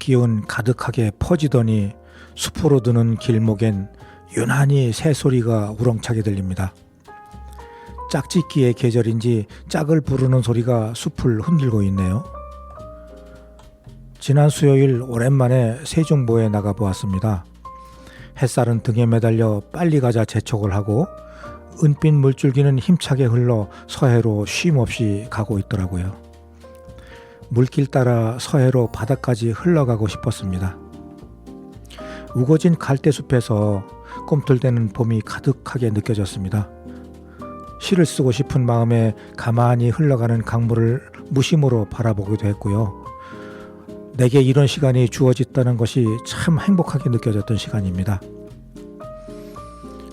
기운 가득하게 퍼지더니 숲으로 드는 길목엔 유난히 새소리가 우렁차게 들립니다. 짝짓기의 계절인지 짝을 부르는 소리가 숲을 흔들고 있네요. 지난 수요일 오랜만에 세종보에 나가보았습니다. 햇살은 등에 매달려 빨리 가자 재촉을 하고 은빛 물줄기는 힘차게 흘러 서해로 쉼없이 가고 있더라고요. 물길 따라 서해로 바다까지 흘러가고 싶었습니다. 우거진 갈대숲에서 꿈틀대는 봄이 가득하게 느껴졌습니다. 시를 쓰고 싶은 마음에 가만히 흘러가는 강물을 무심으로 바라보기도 했고요. 내게 이런 시간이 주어졌다는 것이 참 행복하게 느껴졌던 시간입니다.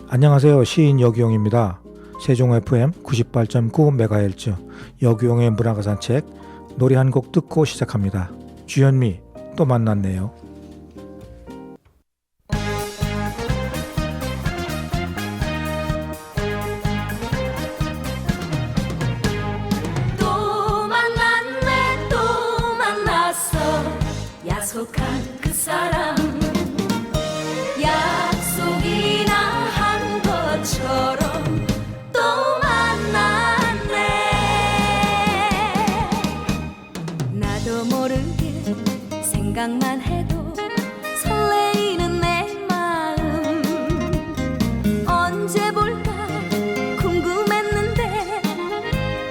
안녕하세요. 시인 여기용입니다. 세종 FM 98.9MHz 여기용의 문화가 산책 노래 한 곡 듣고 시작합니다. 주현미 또 만났네요. 또 만났네 또 만났어 야속한 그 사람 약속이나 한 것처럼 또 만났네 나도 모르게 생각만 해도 설레이는 내 마음 언제 볼까 궁금했는데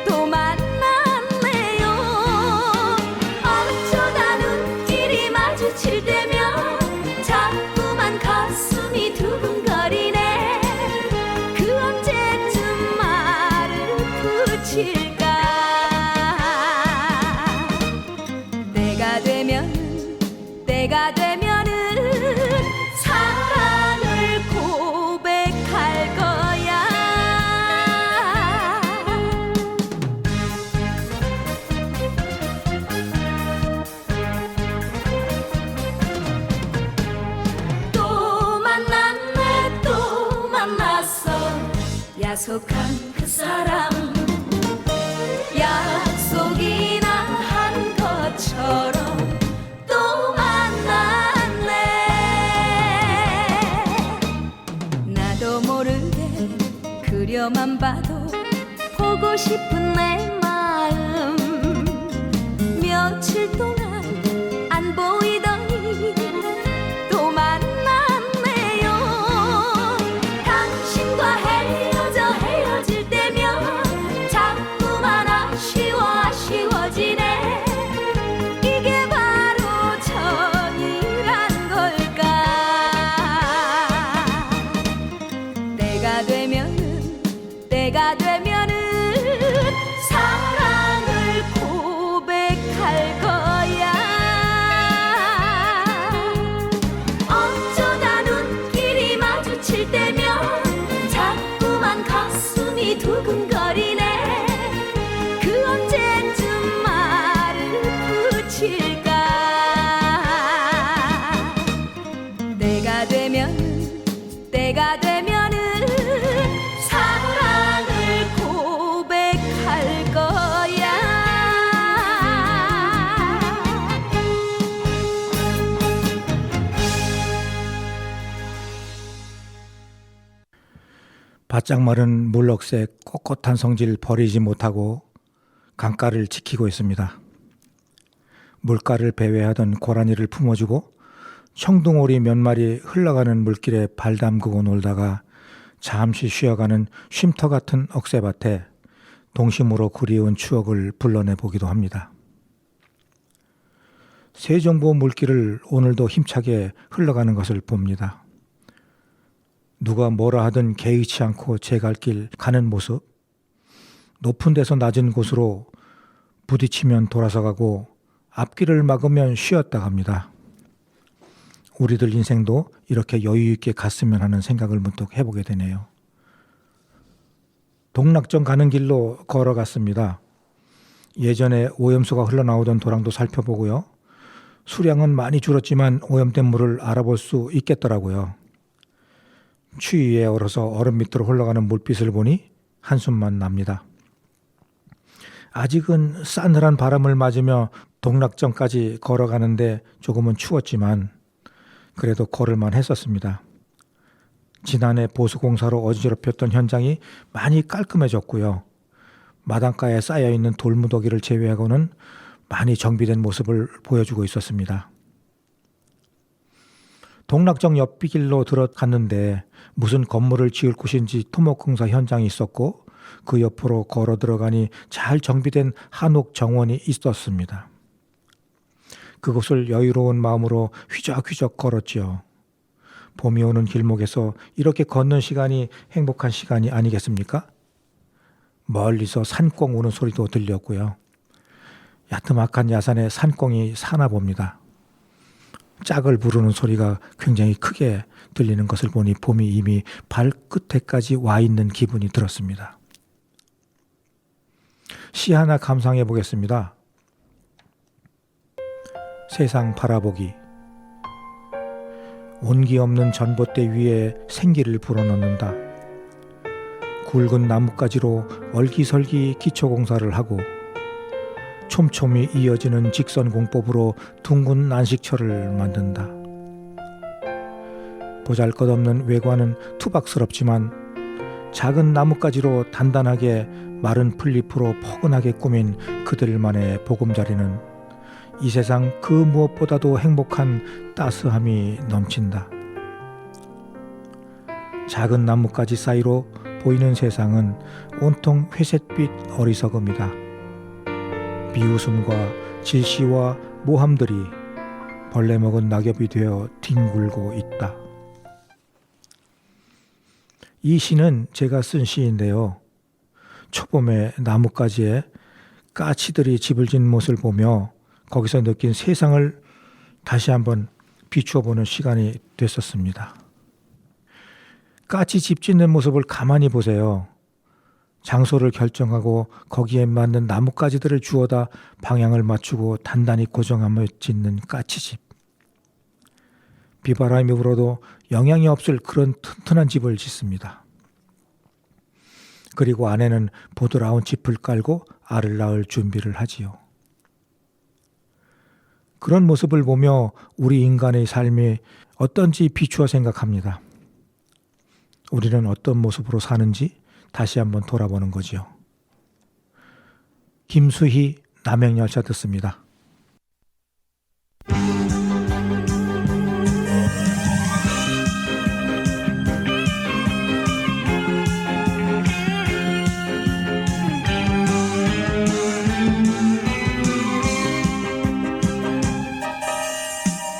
또 만났네요 어쩌다 눈길이 마주칠 때면 자꾸만 가슴이 두근거리네 그 언제쯤 말을 붙일까 때가 되면은 사랑을 고백할 거야 또 만났네 또 만났어 야속한 그 사람 약속이나 한 것처럼 또 만났네 나도 모르게 그려만 봐도 보고 싶은 내 마음 며칠 동안 안 보이더니 또 만났네요 당신과 헤어질 때면 자꾸만 아쉬워지네 이게 바로 정이란 걸까 때가 되면은 사랑을 고백할 거야 어쩌다 눈길이 마주칠 때면 자꾸만 가슴이 두근거리네 그 언제쯤 말을 붙일까 때가 되면은 사랑을 고백할 거야 바짝 마른 물억새 꼿꼿한 성질 버리지 못하고 강가를 지키고 있습니다. 물가를 배회하던 고라니를 품어주고 청둥오리 몇 마리 흘러가는 물길에 발 담그고 놀다가 잠시 쉬어가는 쉼터 같은 억새밭에 동심으로 그리운 추억을 불러내 보기도 합니다. 세종보 물길을 오늘도 힘차게 흘러가는 것을 봅니다. 누가 뭐라 하든 개의치 않고 제 갈 길 가는 모습, 높은 데서 낮은 곳으로 부딪히면 돌아서 가고 앞길을 막으면 쉬었다 갑니다. 우리들 인생도 이렇게 여유 있게 갔으면 하는 생각을 문득 해보게 되네요. 동락정 가는 길로 걸어갔습니다. 예전에 오염수가 흘러나오던 도랑도 살펴보고요. 수량은 많이 줄었지만 오염된 물을 알아볼 수 있겠더라고요. 추위에 얼어서 얼음 밑으로 흘러가는 물빛을 보니 한숨만 납니다. 아직은 싸늘한 바람을 맞으며 동락정까지 걸어가는데 조금은 추웠지만 그래도 걸을만 했었습니다. 지난해 보수공사로 어지럽혔던 현장이 많이 깔끔해졌고요. 마당가에 쌓여있는 돌무더기를 제외하고는 많이 정비된 모습을 보여주고 있었습니다. 동락정 옆길로 들어갔는데 무슨 건물을 지을 곳인지 토목공사 현장이 있었고 그 옆으로 걸어 들어가니 잘 정비된 한옥 정원이 있었습니다. 그곳을 여유로운 마음으로 휘적휘적 걸었지요. 봄이 오는 길목에서 이렇게 걷는 시간이 행복한 시간이 아니겠습니까? 멀리서 산꽁 우는 소리도 들렸고요. 야트막한 야산에 산꽁이 사나 봅니다. 짝을 부르는 소리가 굉장히 크게 들리는 것을 보니 봄이 이미 발끝에까지 와 있는 기분이 들었습니다. 시 하나 감상해 보겠습니다. 세상 바라보기. 온기 없는 전봇대 위에 생기를 불어넣는다. 굵은 나뭇가지로 얼기설기 기초공사를 하고 촘촘히 이어지는 직선 공법으로 둥근 난식처를 만든다. 보잘것없는 외관은 투박스럽지만 작은 나뭇가지로 단단하게 마른 풀잎으로 포근하게 꾸민 그들만의 보금자리는 이 세상 그 무엇보다도 행복한 따스함이 넘친다. 작은 나뭇가지 사이로 보이는 세상은 온통 회색빛 어리석음이다. 비웃음과 질시와 모함들이 벌레 먹은 낙엽이 되어 뒹굴고 있다. 이 시는 제가 쓴 시인데요. 초봄에 나뭇가지에 까치들이 집을 짓는 모습을 보며 거기서 느낀 세상을 다시 한번 비추어 보는 시간이 됐었습니다. 까치 집 짓는 모습을 가만히 보세요. 장소를 결정하고 거기에 맞는 나뭇가지들을 주워다 방향을 맞추고 단단히 고정하며 짓는 까치집. 비바람이 불어도 영향이 없을 그런 튼튼한 집을 짓습니다. 그리고 안에는 보드라운 짚을 깔고 알을 낳을 준비를 하지요. 그런 모습을 보며 우리 인간의 삶이 어떤지 비추어 생각합니다. 우리는 어떤 모습으로 사는지 다시 한번 돌아보는 거지요. 김수희 남행열차 듣습니다.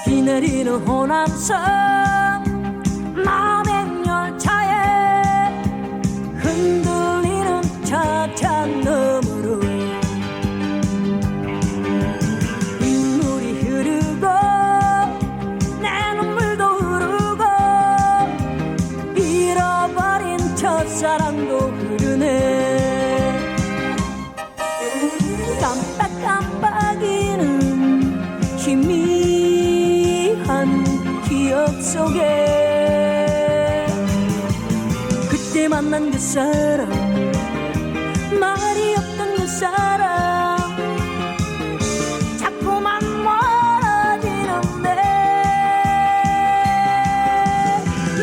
비 내리는 호남선 남행열차에 흔들리는 차찬 너머로 빗물이 흐르고 내 눈물도 흐르고 잃어버린 첫사랑도 흐르네. 깜빡깜빡이는 희미한 기억 속에 그때 만난 그 사람, 말이 없던 그 사람 자꾸만 멀어지는데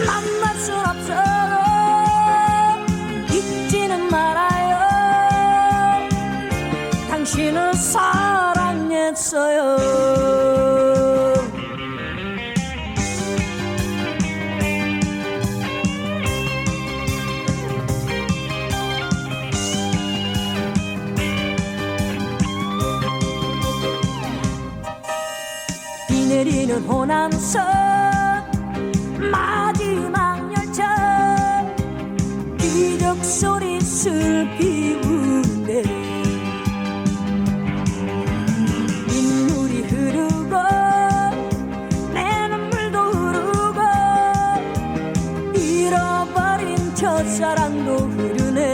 만날 순 없어도 잊지는 말아요. 당신을 사랑했어요. 내리는 호남선 마지막 열차 기적 소리 슬피 우는데 빗물이 흐르고 내 눈물도 흐르고 잃어버린 첫사랑도 흐르네.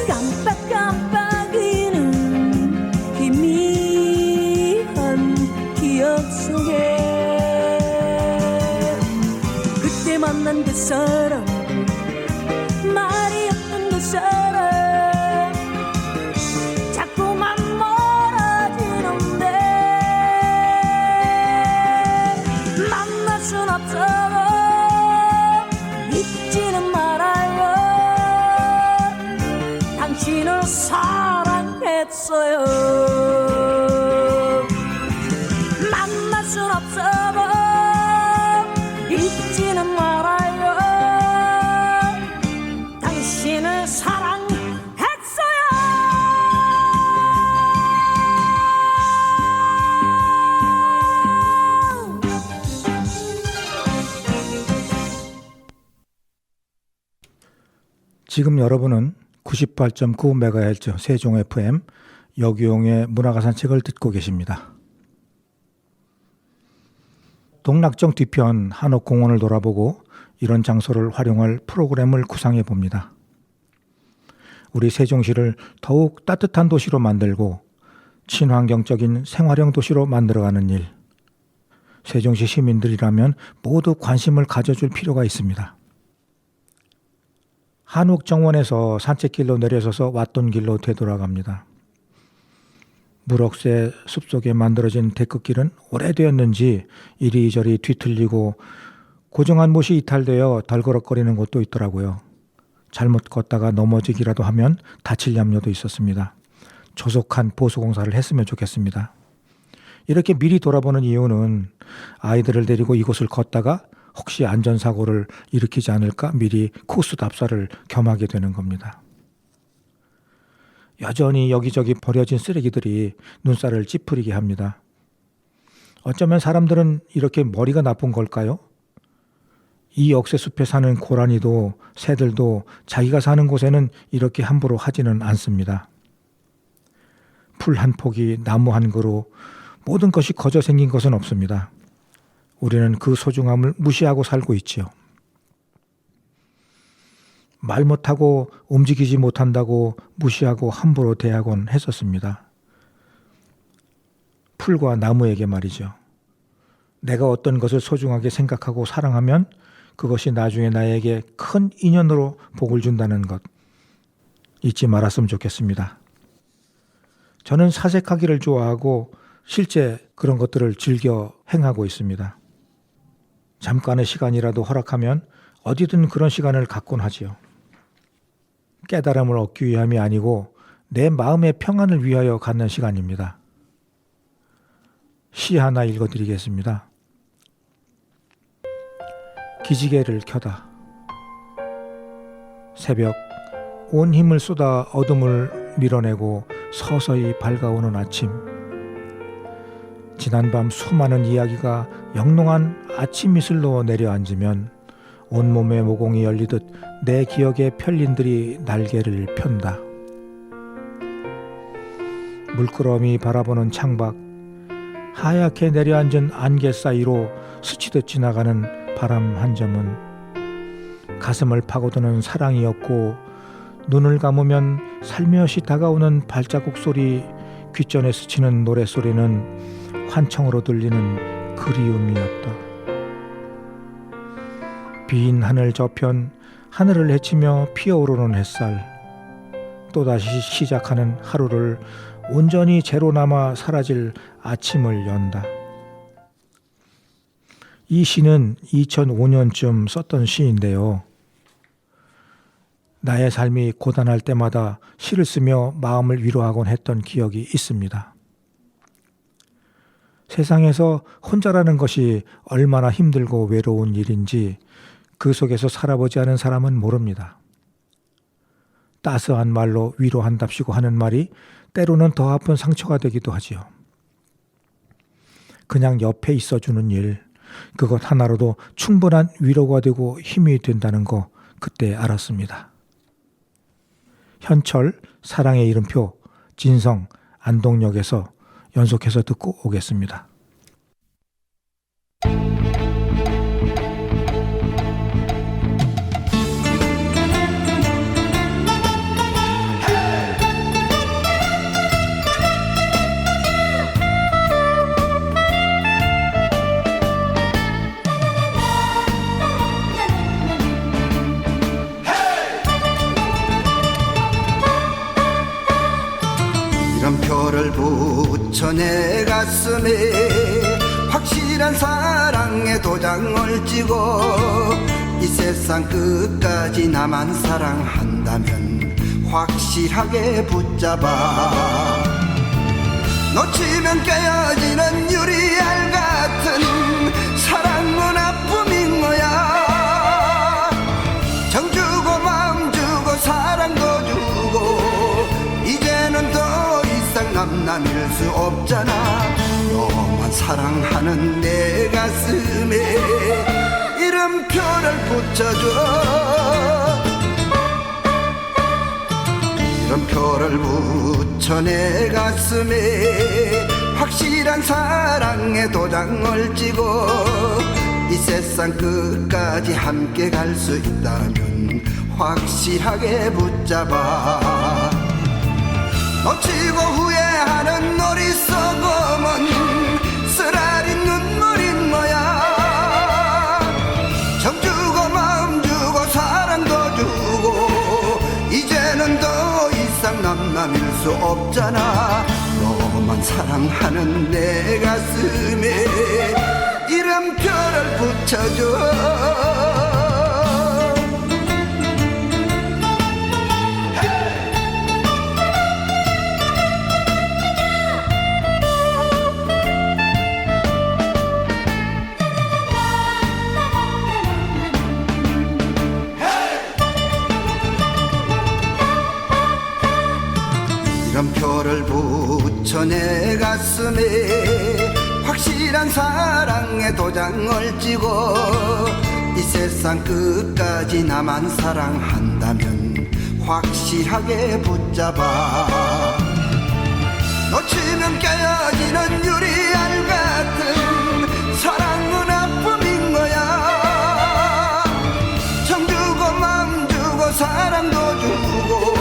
깜빡깜빡이는 희미한 기억 속에 그때 만난 그 사람, 말이 없던 그 사람 자꾸만 당신을 사랑했어요. 만날 순 없어도 잊지는 말아요. 당신을 사랑했어요. 지금 여러분은 98.9MHz 세종 FM 여기용의 문화가 산책을 듣고 계십니다. 동락정 뒤편 한옥공원을 돌아보고 이런 장소를 활용할 프로그램을 구상해 봅니다. 우리 세종시를 더욱 따뜻한 도시로 만들고 친환경적인 생활형 도시로 만들어가는 일. 세종시 시민들이라면 모두 관심을 가져줄 필요가 있습니다. 한옥정원에서 산책길로 내려서서 왔던 길로 되돌아갑니다. 무럭새 숲속에 만들어진 데크길은 오래되었는지 이리저리 뒤틀리고 고정한 못이 이탈되어 덜그럭거리는 곳도 있더라고요. 잘못 걷다가 넘어지기라도 하면 다칠 염려도 있었습니다. 조속한 보수공사를 했으면 좋겠습니다. 이렇게 미리 돌아보는 이유는 아이들을 데리고 이곳을 걷다가 혹시 안전사고를 일으키지 않을까 미리 코스 답사를 겸하게 되는 겁니다. 여전히 여기저기 버려진 쓰레기들이 눈살을 찌푸리게 합니다. 어쩌면 사람들은 이렇게 머리가 나쁜 걸까요? 이 억새숲에 사는 고라니도 새들도 자기가 사는 곳에는 이렇게 함부로 하지는 않습니다. 풀 한 포기, 나무 한 그루, 모든 것이 거저 생긴 것은 없습니다. 우리는 그 소중함을 무시하고 살고 있지요. 말 못하고 움직이지 못한다고 무시하고 함부로 대하곤 했었습니다. 풀과 나무에게 말이죠. 내가 어떤 것을 소중하게 생각하고 사랑하면 그것이 나중에 나에게 큰 인연으로 복을 준다는 것 잊지 말았으면 좋겠습니다. 저는 사색하기를 좋아하고 실제 그런 것들을 즐겨 행하고 있습니다. 잠깐의 시간이라도 허락하면 어디든 그런 시간을 갖곤 하지요. 깨달음을 얻기 위함이 아니고 내 마음의 평안을 위하여 갖는 시간입니다. 시 하나 읽어드리겠습니다. 기지개를 켜다. 새벽 온 힘을 쏟아 어둠을 밀어내고 서서히 밝아오는 아침. 지난밤 수많은 이야기가 영롱한 아침 이슬로 내려앉으면 온몸의 모공이 열리듯 내 기억의 편린들이 날개를 편다. 물끄러미 바라보는 창밖, 하얗게 내려앉은 안개 사이로 스치듯 지나가는 바람 한 점은 가슴을 파고드는 사랑이었고, 눈을 감으면 살며시 다가오는 발자국 소리, 귓전에 스치는 노랫소리는 환청으로 들리는 그리움이었다. 빈 하늘 저편, 하늘을 헤치며 피어오르는 햇살, 또다시 시작하는 하루를 온전히 제로 남아 사라질 아침을 연다. 이 시는 2005년쯤 썼던 시인데요. 나의 삶이 고단할 때마다 시를 쓰며 마음을 위로하곤 했던 기억이 있습니다. 세상에서 혼자라는 것이 얼마나 힘들고 외로운 일인지 그 속에서 살아보지 않은 사람은 모릅니다. 따스한 말로 위로한답시고 하는 말이 때로는 더 아픈 상처가 되기도 하지요. 그냥 옆에 있어주는 일, 그것 하나로도 충분한 위로가 되고 힘이 된다는 거 그때 알았습니다. 현철, 사랑의 이름표, 진성, 안동역에서 연속해서 듣고 오겠습니다. 이름표를 붙여 내 가슴에 확실한 사랑의 도장을 찍어 이 세상 끝까지 나만 사랑한다면 확실하게 붙잡아. 놓치면 깨어지는 유리알 같은 사랑은 아픔인 거야. 정 주고 마음 주고 사랑도 주고 이제는 더 이상 남남일 수 없잖아. 너만 사랑하는 내 가슴에 이름표를 붙여줘. 이름표를 붙여 내 가슴에 확실한 사랑의 도장을 찍어 이 세상 끝까지 함께 갈 수 있다면 확실하게 붙잡아. 놓치고 후회하는 어리석음은 쓰라린 눈물인 거야. 정 주고 마음 주고 사랑도 주고 이제는 더 이상 남남일 수 없잖아. 너만 사랑하는 내 가슴에 이름표를 붙여줘. 이름표를 붙여 내 가슴에 확실한 사랑의 도장을 찍어 이 세상 끝까지 나만 사랑한다면 확실하게 붙잡아. 놓치면 깨어지는 유리알 같은 사랑은 아픔인 거야. 정 주고 마음 주고 사랑도 주고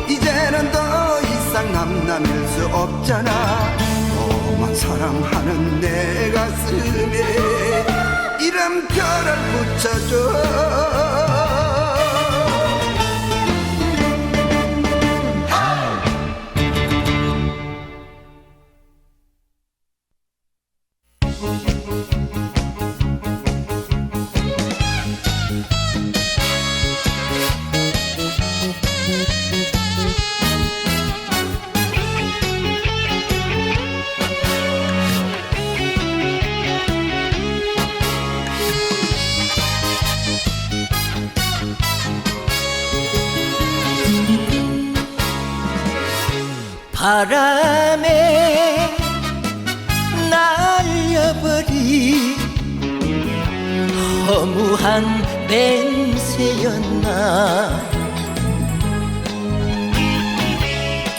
이제는 더 이상 남남일 수 없잖아. 너만 사랑하는 내 가슴에 이름표를 붙여줘. 바람에 날려버린 허무한 맹세였나.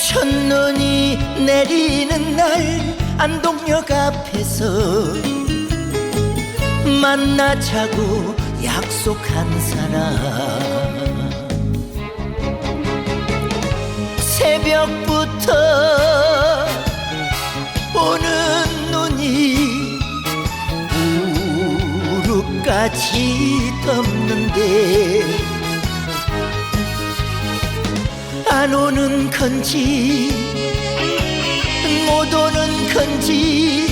첫눈이 내리는 날 안동역 앞에서 만나자고 약속한 사람. 새벽부터 오는 눈이 무릎까지 덮는데 안 오는 건지 못 오는 건지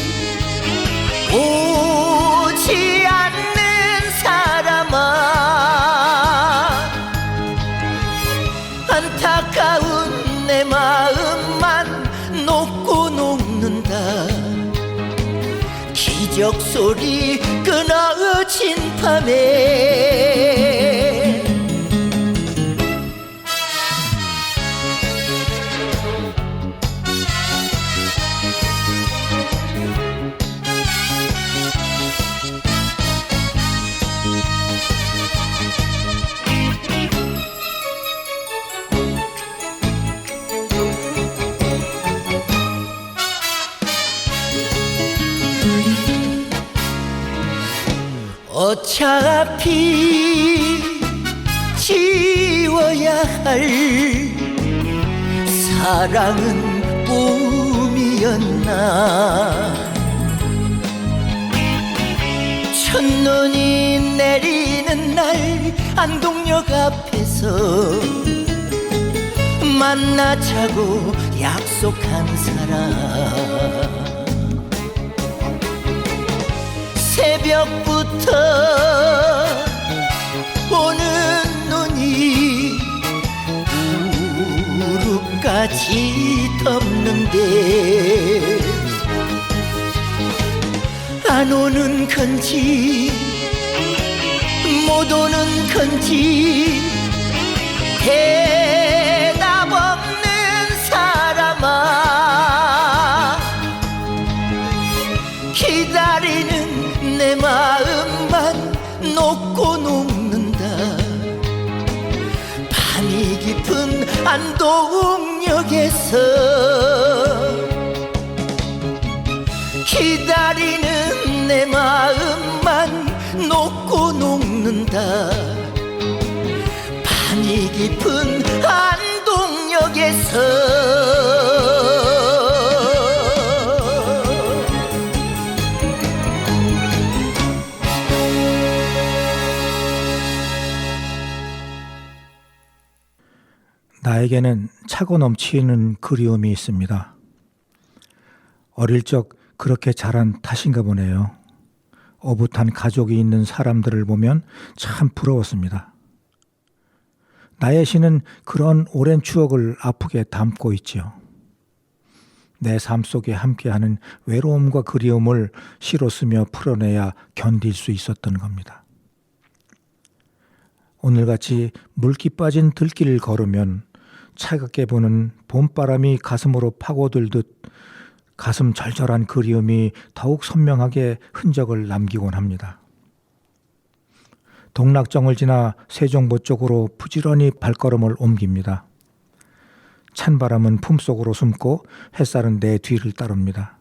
오지 않는 사람아. 안타까운 내 마음만 녹고 녹는다. 기적 소리 끊어진 밤에 어차피 지워야 할 사랑은 꿈이었나. 첫눈이 내리는 날 안동역 앞에서 만나자고 약속한 사람. 새벽부터 오는 눈이 끝까지 덮는데 안 오는 건지 못 오는 건지 대답 없는 사람아 기다리는 내 마음만 녹고 녹는다 밤이 깊은 안동역에서 기다리는 내 마음만 녹고 녹는다 밤이 깊은 안동역에서 나에게는 차고 넘치는 그리움이 있습니다. 어릴 적 그렇게 자란 탓인가 보네요. 오붓한 가족이 있는 사람들을 보면 참 부러웠습니다. 나의 시는 그런 오랜 추억을 아프게 담고 있지요. 내 삶 속에 함께하는 외로움과 그리움을 시로 쓰며 풀어내야 견딜 수 있었던 겁니다. 오늘같이 물기 빠진 들길을 걸으면 차갑게 부는 봄바람이 가슴으로 파고들듯 가슴 절절한 그리움이 더욱 선명하게 흔적을 남기곤 합니다. 동락정을 지나 세종보 쪽으로 부지런히 발걸음을 옮깁니다. 찬바람은 품속으로 숨고 햇살은 내 뒤를 따릅니다.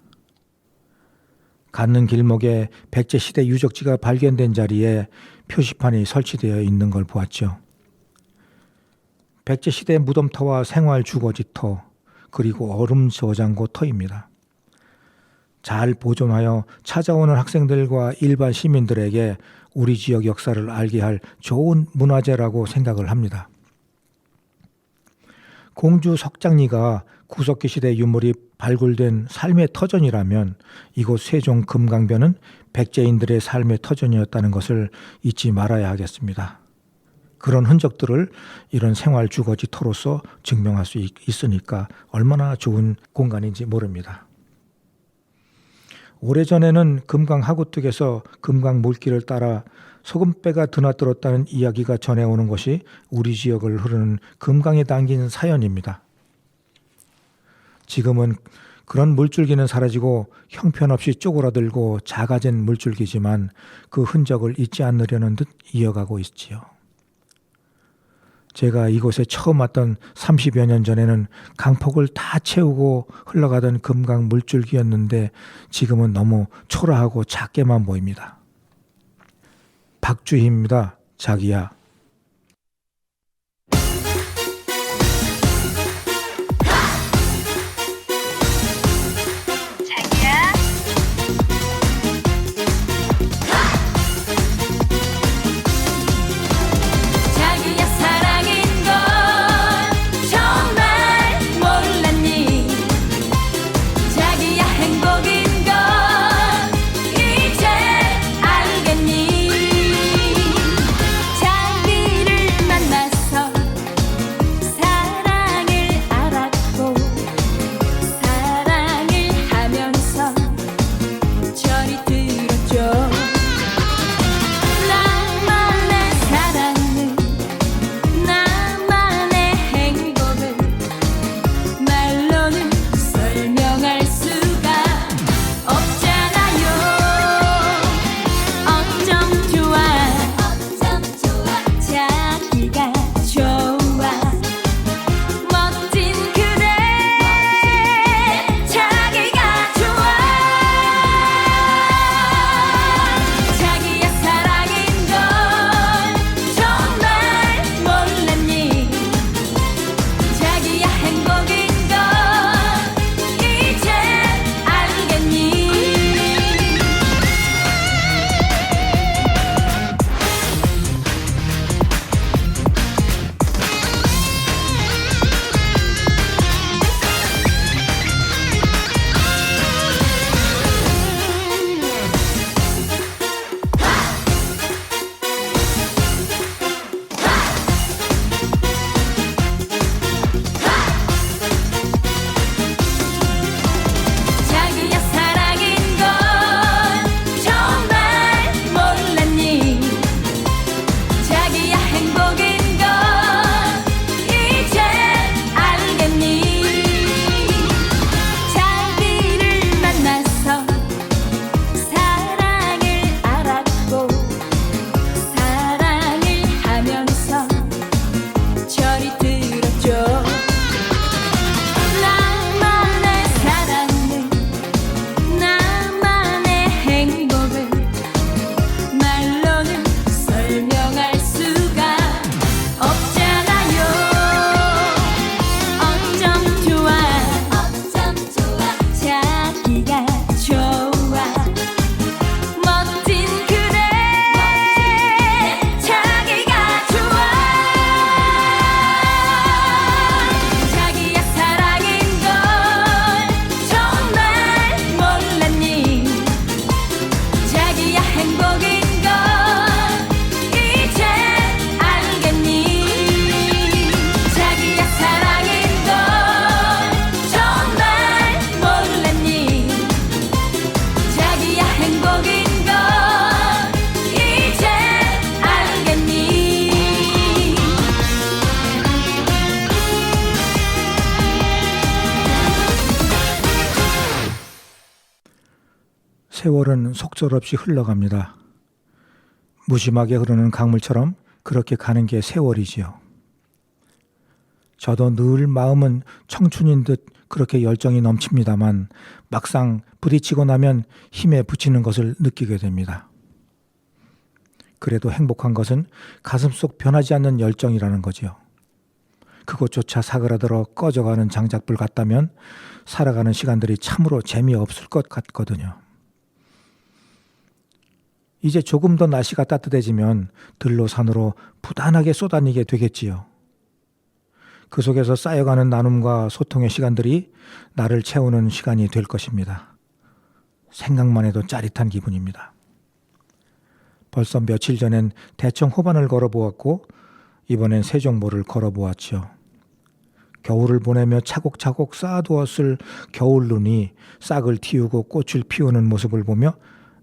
가는 길목에 백제시대 유적지가 발견된 자리에 표시판이 설치되어 있는 걸 보았죠. 백제시대 무덤터와 생활 주거지터 그리고 얼음 저장고 터입니다. 잘 보존하여 찾아오는 학생들과 일반 시민들에게 우리 지역 역사를 알게 할 좋은 문화재라고 생각을 합니다. 공주 석장리가 구석기 시대 유물이 발굴된 삶의 터전이라면 이곳 세종 금강변은 백제인들의 삶의 터전이었다는 것을 잊지 말아야 하겠습니다. 그런 흔적들을 이런 생활 주거지터로서 증명할 수 있으니까 얼마나 좋은 공간인지 모릅니다. 오래전에는 금강 하구뚝에서 금강 물길을 따라 소금배가 드나들었다는 이야기가 전해오는 것이 우리 지역을 흐르는 금강에 담긴 사연입니다. 지금은 그런 물줄기는 사라지고 형편없이 쪼그라들고 작아진 물줄기지만 그 흔적을 잊지 않으려는 듯 이어가고 있지요. 제가 이곳에 처음 왔던 30여 년 전에는 강폭을 다 채우고 흘러가던 금강 물줄기였는데 지금은 너무 초라하고 작게만 보입니다. 박주희입니다. 자기야. 자기야 사랑인 걸 정말 몰랐니 자기야 행복인 걸 이제 알겠니 자기야 세월은 속절없이 흘러갑니다. 무심하게 흐르는 강물처럼 그렇게 가는 게 세월이지요. 저도 늘 마음은 청춘인 듯 그렇게 열정이 넘칩니다만 막상 부딪히고 나면 힘에 부치는 것을 느끼게 됩니다. 그래도 행복한 것은 가슴속 변하지 않는 열정이라는 거지요. 그것조차 사그라들어 꺼져가는 장작불 같다면 살아가는 시간들이 참으로 재미없을 것 같거든요. 이제 조금 더 날씨가 따뜻해지면 들로 산으로 부단하게 쏟아내게 되겠지요. 그 속에서 쌓여가는 나눔과 소통의 시간들이 나를 채우는 시간이 될 것입니다. 생각만 해도 짜릿한 기분입니다. 벌써 며칠 전엔 대청 호반을 걸어보았고 이번엔 세종보를 걸어보았지요. 겨울을 보내며 차곡차곡 쌓아두었을 겨울눈이 싹을 틔우고 꽃을 피우는 모습을 보며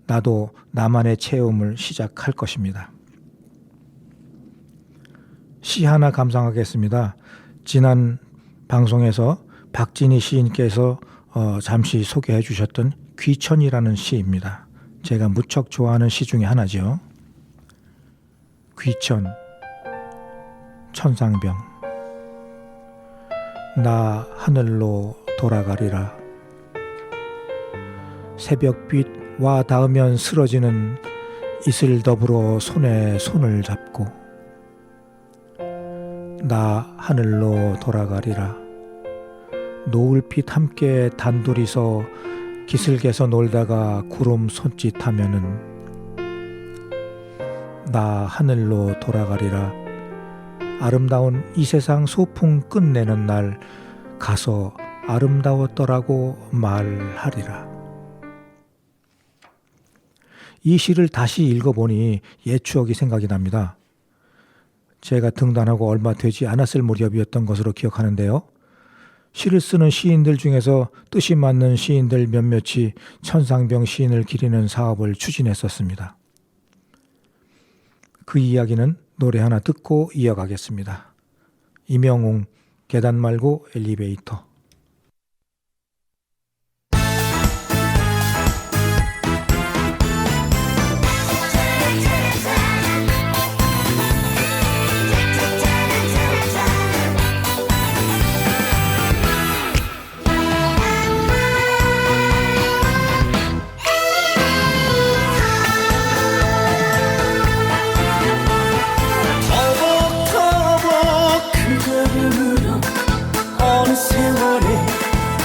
나도 나만의 체험을 시작할 것입니다. 시 하나 감상하겠습니다. 지난 방송에서 박진희 시인께서 잠시 소개해 주셨던 귀천이라는 시입니다. 제가 무척 좋아하는 시 중에 하나죠. 귀천, 천상병. 나 하늘로 돌아가리라. 새벽빛 와 닿으면 쓰러지는 이슬 더불어 손에 손을 잡고 나 하늘로 돌아가리라. 노을빛 함께 단둘이서 기슭에서 놀다가 구름 손짓하면은 나 하늘로 돌아가리라. 아름다운 이 세상 소풍 끝내는 날 가서 아름다웠더라고 말하리라. 이 시를 다시 읽어보니 옛 추억이 생각이 납니다. 제가 등단하고 얼마 되지 않았을 무렵이었던 것으로 기억하는데요. 시를 쓰는 시인들 중에서 뜻이 맞는 시인들 몇몇이 천상병 시인을 기리는 사업을 추진했었습니다. 그 이야기는 노래 하나 듣고 이어가겠습니다. 임영웅, 계단 말고 엘리베이터.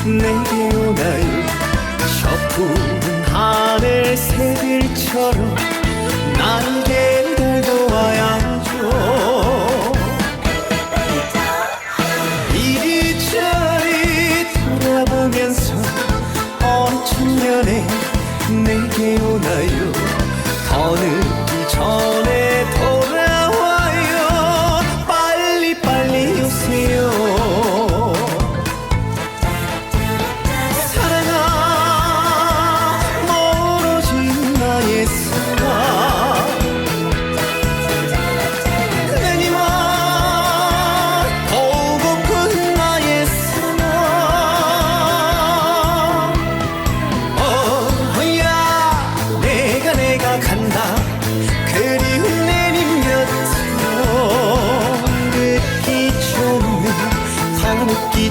내게 오나요 저 푸른 하늘 새들처럼 날개 달고 와야죠. 이리저리 돌아보면서 어느 청년에 내게 오나요. 더 늦기 전에 돌아와요. 빨리 오세요.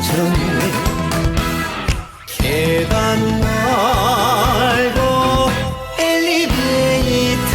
전에 계단 말고 엘리베이터.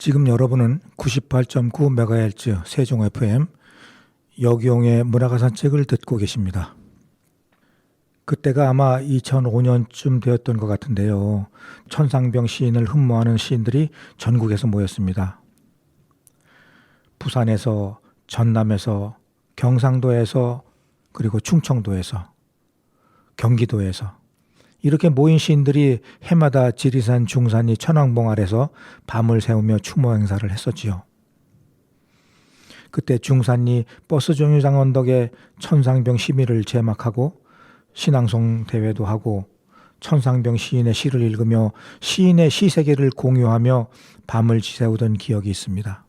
지금 여러분은 98.9MHz 세종 FM 여기용의 문화가 산책을 듣고 계십니다. 그때가 아마 2005년쯤 되었던 것 같은데요. 천상병 시인을 흠모하는 시인들이 전국에서 모였습니다. 부산에서, 전남에서, 경상도에서, 그리고 충청도에서, 경기도에서 이렇게 모인 시인들이 해마다 지리산 중산리 천왕봉 아래서 밤을 새우며 추모 행사를 했었지요. 그때 중산리 버스 정류장 언덕에 천상병 시미를 제막하고 신앙송 대회도 하고 천상병 시인의 시를 읽으며 시인의 시세계를 공유하며 밤을 지새우던 기억이 있습니다.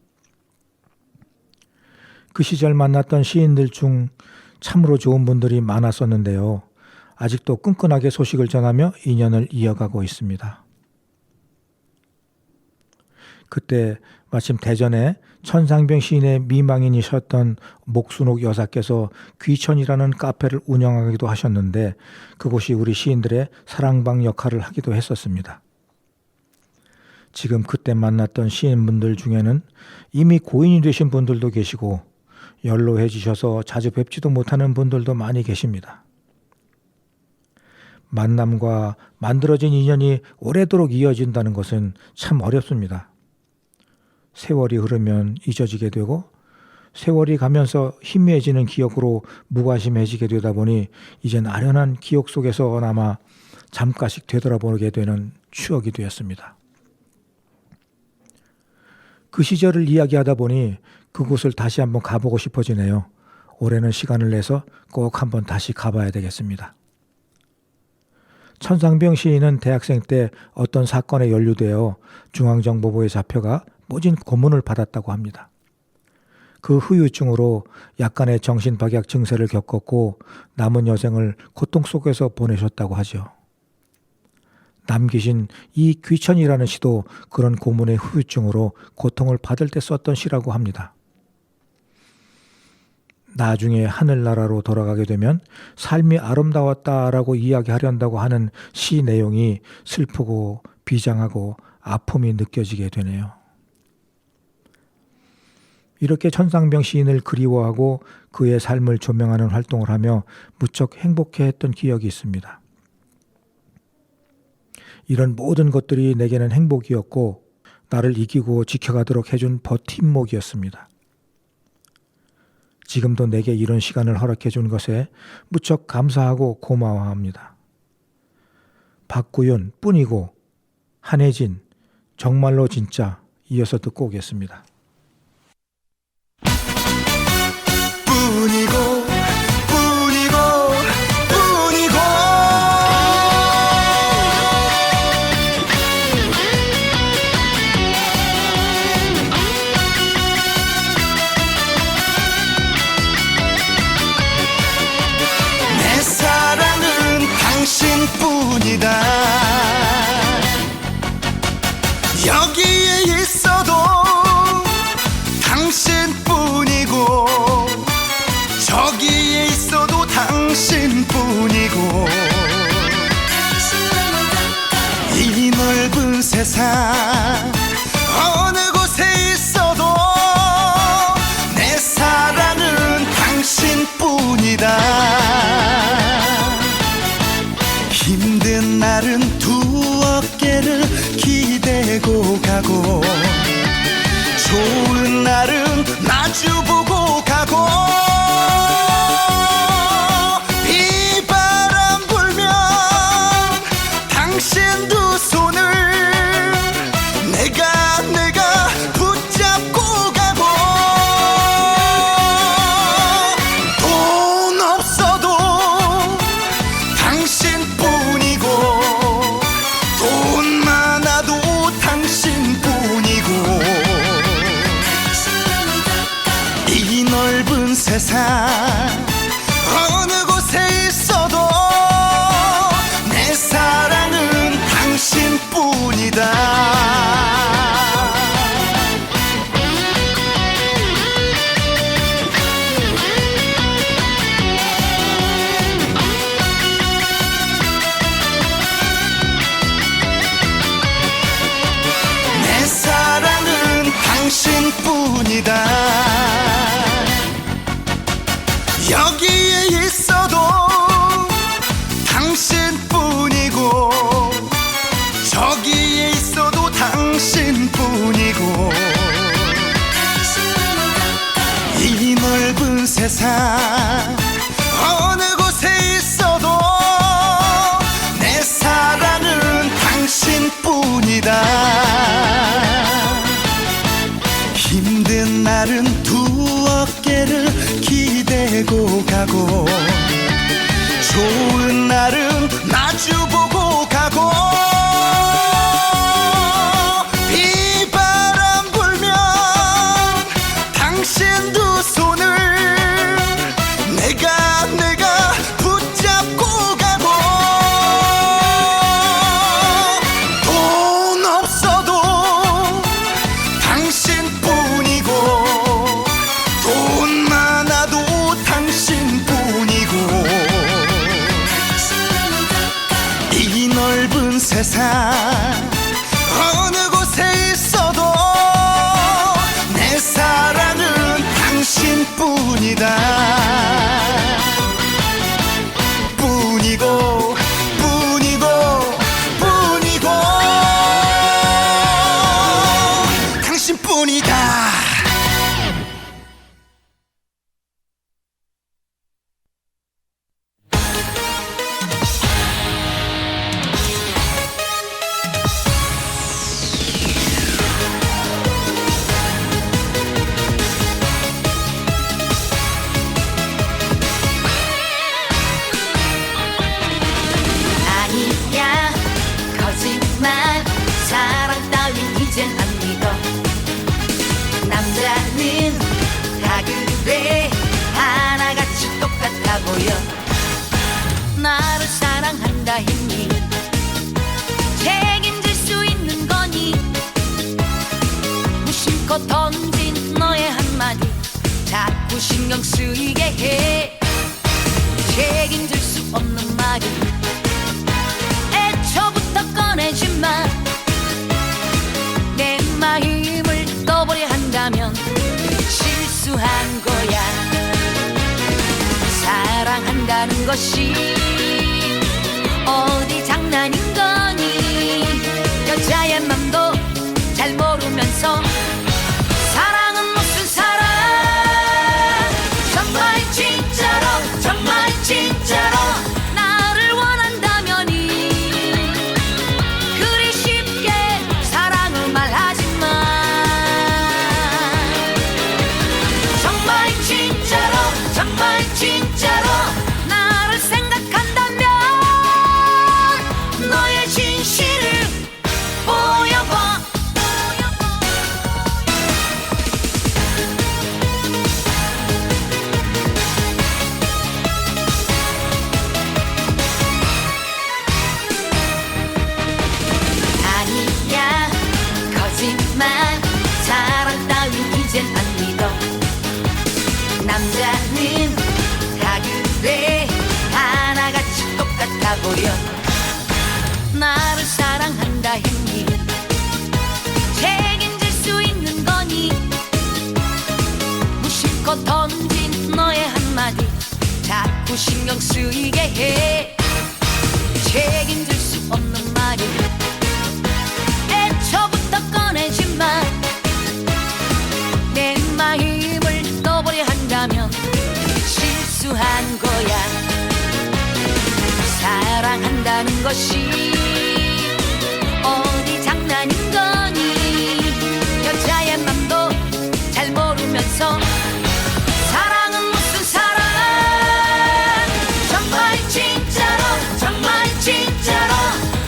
그 시절 만났던 시인들 중 참으로 좋은 분들이 많았었는데요. 아직도 끈끈하게 소식을 전하며 인연을 이어가고 있습니다. 그때 마침 대전에 천상병 시인의 미망인이셨던 목순옥 여사께서 귀천이라는 카페를 운영하기도 하셨는데 그곳이 우리 시인들의 사랑방 역할을 하기도 했었습니다. 지금 그때 만났던 시인분들 중에는 이미 고인이 되신 분들도 계시고 연로해지셔서 자주 뵙지도 못하는 분들도 많이 계십니다. 만남과 만들어진 인연이 오래도록 이어진다는 것은 참 어렵습니다. 세월이 흐르면 잊어지게 되고 세월이 가면서 희미해지는 기억으로 무관심해지게 되다 보니 이젠 아련한 기억 속에서나마 잠깐씩 되돌아보게 되는 추억이 되었습니다. 그 시절을 이야기하다 보니 그곳을 다시 한번 가보고 싶어지네요. 올해는 시간을 내서 꼭 한번 다시 가봐야 되겠습니다. 천상병 시인은 대학생 때 어떤 사건에 연루되어 중앙정보부에 잡혀가 모진 고문을 받았다고 합니다. 그 후유증으로 약간의 정신박약 증세를 겪었고 남은 여생을 고통 속에서 보내셨다고 하죠. 남기신 이 귀천이라는 시도 그런 고문의 후유증으로 고통을 받을 때 썼던 시라고 합니다. 나중에 하늘나라로 돌아가게 되면 삶이 아름다웠다라고 이야기하려고 하는 시 내용이 슬프고 비장하고 아픔이 느껴지게 되네요. 이렇게 천상병 시인을 그리워하고 그의 삶을 조명하는 활동을 하며 무척 행복해했던 기억이 있습니다. 이런 모든 것들이 내게는 행복이었고 나를 이기고 지켜가도록 해준 버팀목이었습니다. 지금도 내게 이런 시간을 허락해 준 것에 무척 감사하고 고마워합니다. 박구윤 뿐이고 한혜진 정말로 진짜 이어서 듣고 오겠습니다. 뿐이고 뿐이고 뿐이고 내 사랑은 당신뿐이다. 여기에 있어도 당신뿐이고 저기에 있어도 당신뿐이고 이 넓은 세상 어느 곳에 있어도 내 사랑은 당신뿐이다. 힘든 날은 두 어깨를 기대고 가고 좋은 날은 마주보고 가고 비바람 불면 당신 두 손을 내가 붙잡고 가고 돈 없어도 당신뿐이고 돈 많아도 당신뿐이고 이 넓은 세상 어느 곳에 있어도 내 사랑은 당신뿐이다. 내 사랑은 뿐이다. 여기에 있어도 당신뿐이고 저기에 있어도 당신뿐이고 이 넓은 세상 어느 곳에 있어도 내 사랑은 당신뿐이다. 힘든 날은 두 어깨를 기대고 가고 좋은 날은 마주보고 가고 비바람 불면 당신 두 손을 내가 붙잡고 가고 돈 없어도 당신뿐이고 돈 많아도 당신뿐이고 이 넓은 세상 어느 곳에 있어도 내 사랑은 당신뿐이다. 뿐이고 뿐이고 뿐이고 당신뿐이다. 아니야 거짓말 사랑 따윈 이젠 안 믿어. 남자는 다 그래 하나같이 똑같아 보여. 나를 사랑한다 했니 책임질 수 있는 거니. 무심코 던진 너의 한마디 자꾸 신경 쓰이게 해. 책임질 수 없는 말이 애초부터 꺼내지 마. 내 마음을 떠보려 한다면 실수한 거야. 사랑한다는 것이 어디 장난인 거니. 여자의 맘도 잘 모르면서 사랑은 무슨 사랑. 정말 진짜로 정말 진짜로 나를 원한다면이 그리 쉽게 사랑을 말하지 마. 정말 진짜로 정말 진짜로 나를 생각한다면 너의 진실을 보여봐. 아니야 거짓말 사랑 따윈 이젠 안 믿어. 남자는 다 그래 하나같이 똑같아 보여. 나를 사랑한다 했니 책임질 수 있는 거니. 무심코 던진 너의 한마디 자꾸 신경 쓰이게 해. 책임질 수 없는 말이 애초부터 꺼내지 마. 내 마음을 떠보려 한다면 실수한 거야. 사랑한다는 것이 어디 장난인 거니. 여자의 맘도 잘 모르면서 사랑은 무슨 사랑. 정말 진짜로 정말 진짜로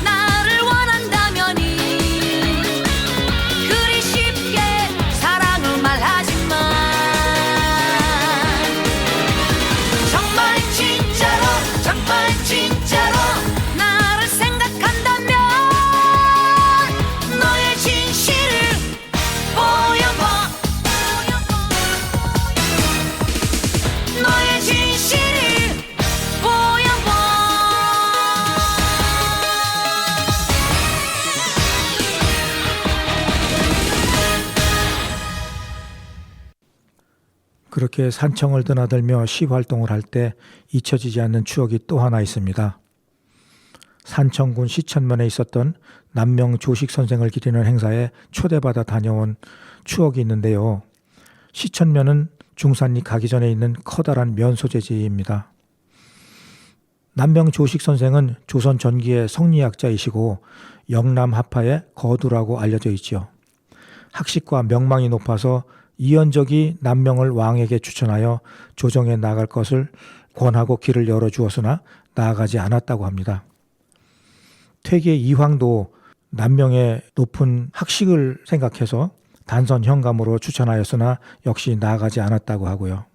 나를 원한다면이 그리 쉽게 사랑을 말하지 마. 정말 진짜로 정말 진짜로 나를 생각한다면 그렇게 산청을 드나들며 시활동을 할 때 잊혀지지 않는 추억이 또 하나 있습니다. 산청군 시천면에 있었던 남명 조식 선생을 기리는 행사에 초대받아 다녀온 추억이 있는데요. 시천면은 중산리 가기 전에 있는 커다란 면 소재지입니다. 남명 조식 선생은 조선 전기의 성리학자이시고 영남 하파의 거두라고 알려져 있지요. 학식과 명망이 높아서 이현적이 남명을 왕에게 추천하여 조정에 나갈 것을 권하고 길을 열어주었으나 나아가지 않았다고 합니다. 퇴계 이황도 남명의 높은 학식을 생각해서 단선 현감으로 추천하였으나 역시 나아가지 않았다고 하고요.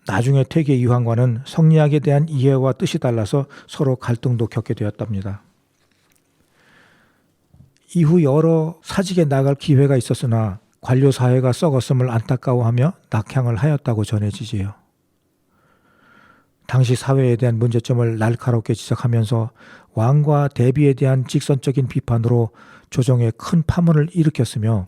나중에 퇴계 이황과는 성리학에 대한 이해와 뜻이 달라서 서로 갈등도 겪게 되었답니다. 이후 여러 사직에 나갈 기회가 있었으나 관료 사회가 썩었음을 안타까워하며 낙향을 하였다고 전해지지요. 당시 사회에 대한 문제점을 날카롭게 지적하면서 왕과 대비에 대한 직선적인 비판으로 조정에 큰 파문을 일으켰으며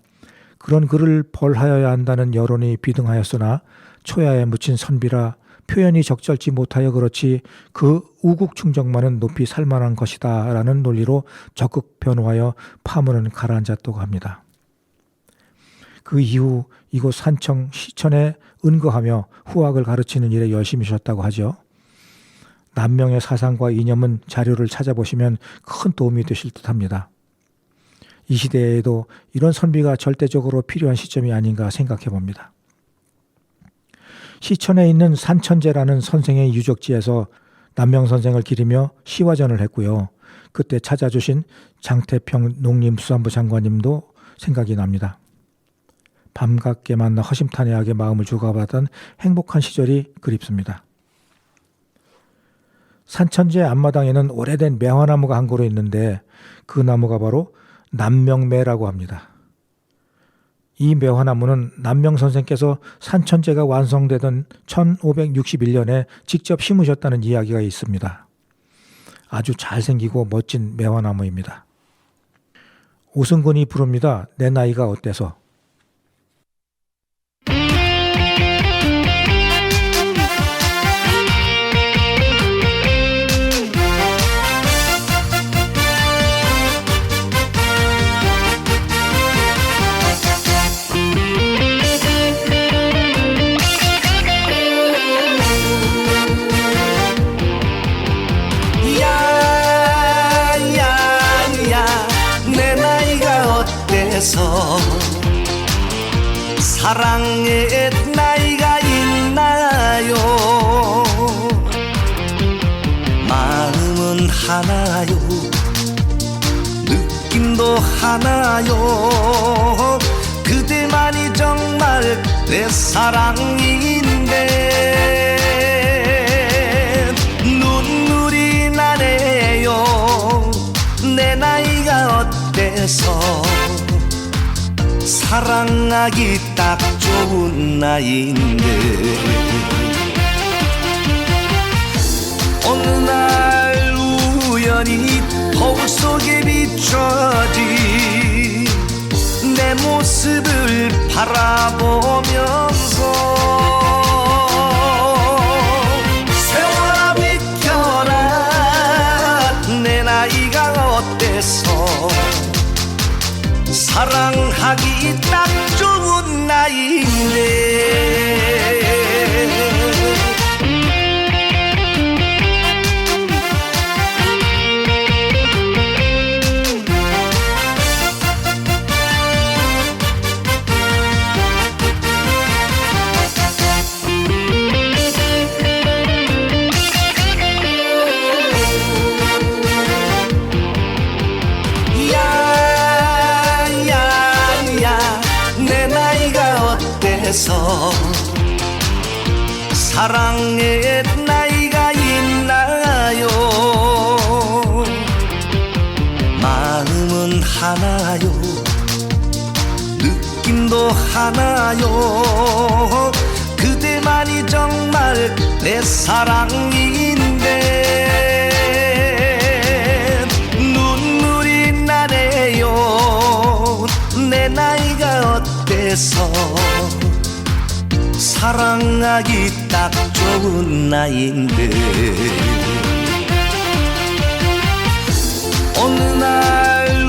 그런 그를 벌하여야 한다는 여론이 비등하였으나 초야에 묻힌 선비라 표현이 적절치 못하여 그렇지 그 우국충정만은 높이 살만한 것이다 라는 논리로 적극 변호하여 파문은 가라앉았다고 합니다. 그 이후 이곳 산청 시천에 은거하며 후학을 가르치는 일에 열심히 하셨다고 하죠. 남명의 사상과 이념은 자료를 찾아보시면 큰 도움이 되실 듯합니다. 이 시대에도 이런 선비가 절대적으로 필요한 시점이 아닌가 생각해 봅니다. 시천에 있는 산천제라는 선생의 유적지에서 남명 선생을 기리며 시화전을 했고요. 그때 찾아주신 장태평 농림수산부 장관님도 생각이 납니다. 밤갑게 만나 허심탄회하게 마음을 주고받았던 행복한 시절이 그립습니다. 산천제 앞마당에는 오래된 매화나무가 한 그루 있는데 그 나무가 바로 남명매라고 합니다. 이 매화나무는 남명 선생께서 산천제가 완성되던 1561년에 직접 심으셨다는 이야기가 있습니다. 아주 잘생기고 멋진 매화나무입니다. 오승근이 부릅니다. 내 나이가 어때서. 사랑의 나이가 있나요? 마음은 하나요? 느낌도 하나요? 그대만이 정말 내 사랑인데 눈물이 나네요. 내 나이가 어때서 사랑하기 딱 좋은 나이인데 어느 날 우연히 거울 속에 비춰진 내 모습을 바라보면서 세월아 비켜라 내 나이가 어때서 사랑하기 딱 좋은 나이인데 사랑의 나이가 있나요? 마음은 하나요? 느낌도 하나요? 그대만이 정말 내 사랑인데 눈물이 나네요. 내 나이가 어때서 사랑하기 딱 좋은 나이인데 어느 날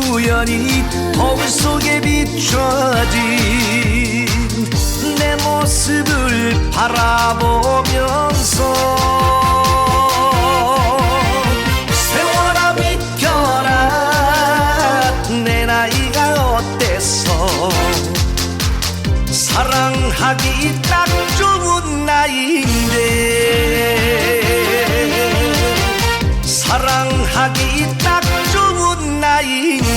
우연히 거울 속에 비춰진 내 모습을 바라보면서 세월아 비켜라 내 나이가 어때서 사랑하기 딱 좋은 나이인데 사랑하기 딱 좋은 나이인데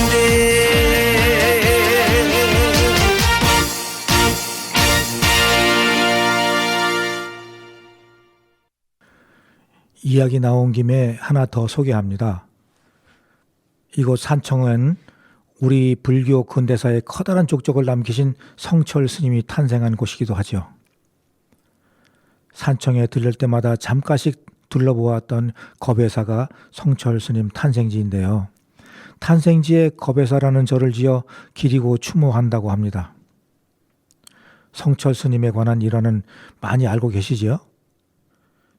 이야기 나온 김에 하나 더 소개합니다. 이곳 산청은 우리 불교 근대사에 커다란 족적을 남기신 성철 스님이 탄생한 곳이기도 하죠. 산청에 들릴 때마다 잠깐씩 둘러보았던 겁예사가 성철 스님 탄생지인데요. 탄생지에 겁예사라는 절을 지어 기리고 추모한다고 합니다. 성철 스님에 관한 일화는 많이 알고 계시지요?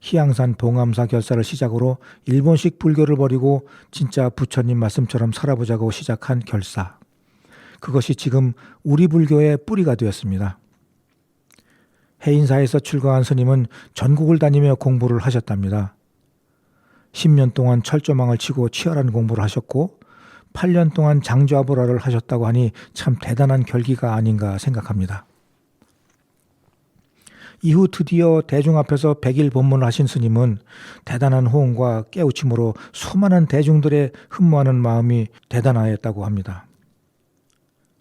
희양산 봉암사 결사를 시작으로 일본식 불교를 버리고 진짜 부처님 말씀처럼 살아보자고 시작한 결사. 그것이 지금 우리 불교의 뿌리가 되었습니다. 해인사에서 출가한 스님은 전국을 다니며 공부를 하셨답니다. 10년 동안 철조망을 치고 치열한 공부를 하셨고 8년 동안 장좌불화를 하셨다고 하니 참 대단한 결기가 아닌가 생각합니다. 이후 드디어 대중 앞에서 100일 법문을 하신 스님은 대단한 호응과 깨우침으로 수많은 대중들의 흠모하는 마음이 대단하였다고 합니다.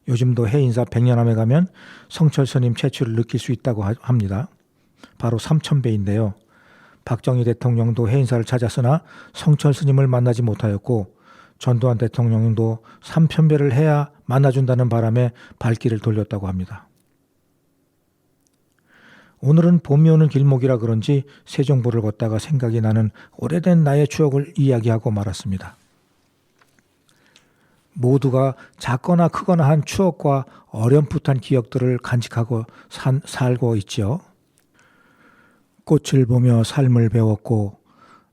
요즘도 해인사 백년암에 가면 성철 스님 체취를 느낄 수 있다고 합니다. 바로 삼천배인데요. 박정희 대통령도 해인사를 찾았으나 성철 스님을 만나지 못하였고 전두환 대통령도 삼천배를 해야 만나준다는 바람에 발길을 돌렸다고 합니다. 오늘은 봄이 오는 길목이라 그런지 세종보를 걷다가 생각이 나는 오래된 나의 추억을 이야기하고 말았습니다. 모두가 작거나 크거나 한 추억과 어렴풋한 기억들을 간직하고 살고 있지요. 꽃을 보며 삶을 배웠고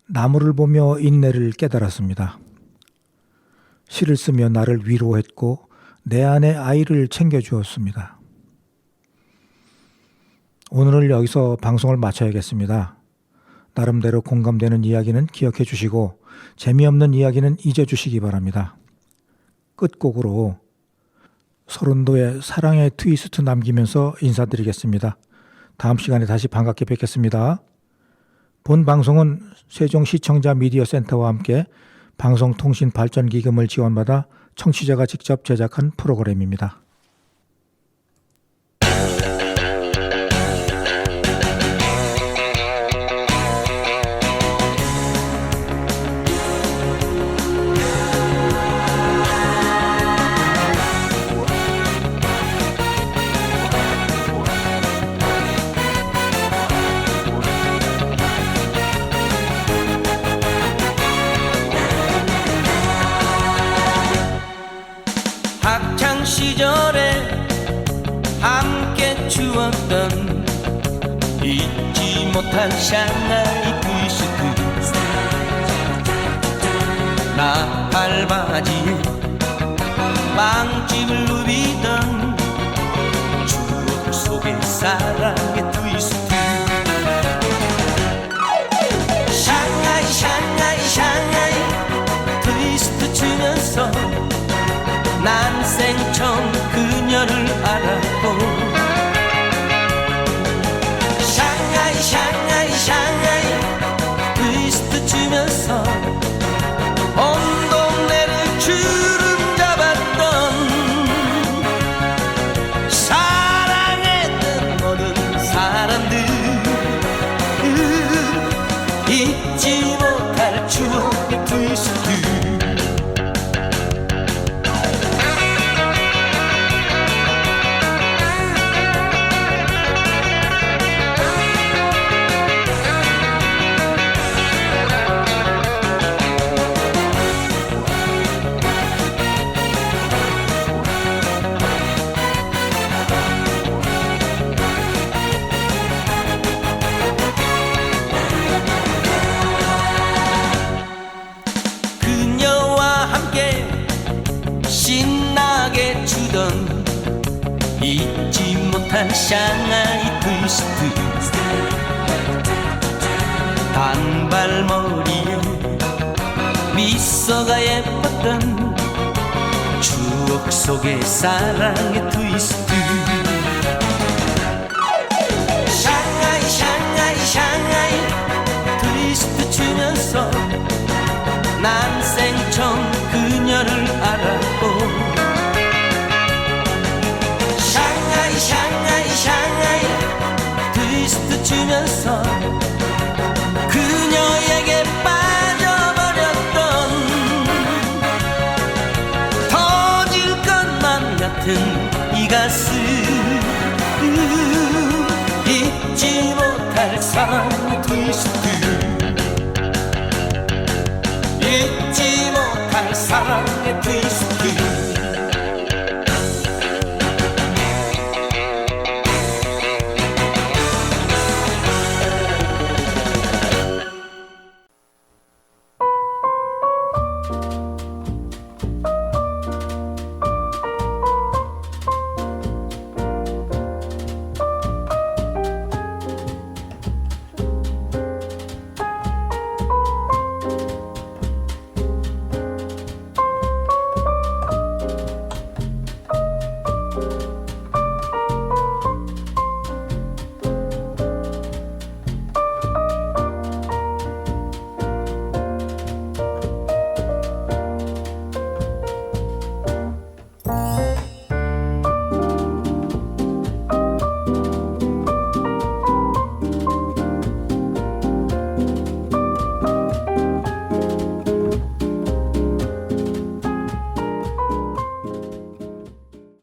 나무를 보며 인내를 깨달았습니다. 시를 쓰며 나를 위로했고 내 안의 아이를 챙겨주었습니다. 오늘은 여기서 방송을 마쳐야겠습니다. 나름대로 공감되는 이야기는 기억해 주시고 재미없는 이야기는 잊어주시기 바랍니다. 끝곡으로 서른도의 사랑의 트위스트 남기면서 인사드리겠습니다. 다음 시간에 다시 반갑게 뵙겠습니다. 본 방송은 세종시청자 미디어센터와 함께 방송통신발전기금을 지원받아 청취자가 직접 제작한 프로그램입니다. 학창시절에 함께 추었던 잊지 못할 샹하이 트위스트 나팔바지에 빵집을 누비던 추억 속의 사랑의 트위스트 샹하이 샹하이 샹하이 트위스트 추면서 난 생처음 그녀를 알았고 샹하이 샹하이 샹하이 트위스트 추면서 온 동네를 주름 잡았던 사랑했던 모든 못할 샹하이 트위스트 단발머리에 미소가 예뻤던 추억 속의 사랑의 트위스트 샹하이 샹하이 샹하이 트위스트 추면서 난 생처음 그녀를 알았고 샹하이 샹하이 샹하이 트위스트 추면서 그녀에게 빠져버렸던 터질 것만 같은 이 가슴 잊지 못할 사랑의 트위스트 잊지 못할 사랑의 트위스트